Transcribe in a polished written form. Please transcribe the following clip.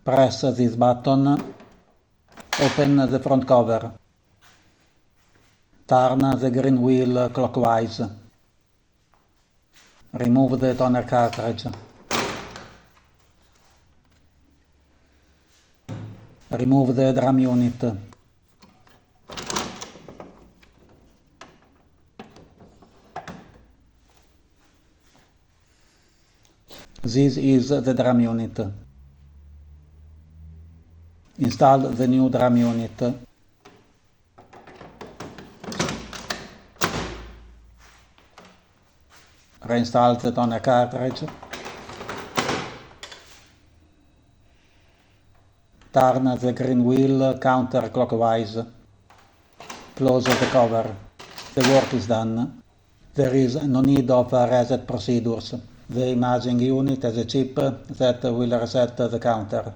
Press this button. Open the front cover. Turn the green wheel clockwise. Remove the toner cartridge. Remove the drum unit. This is the drum unit. Install the new drum unit. Reinstall the toner cartridge. Turn the green wheel counterclockwise. Close the cover. The work is done. There is no need of reset procedures. The imaging unit has a chip that will reset the counter.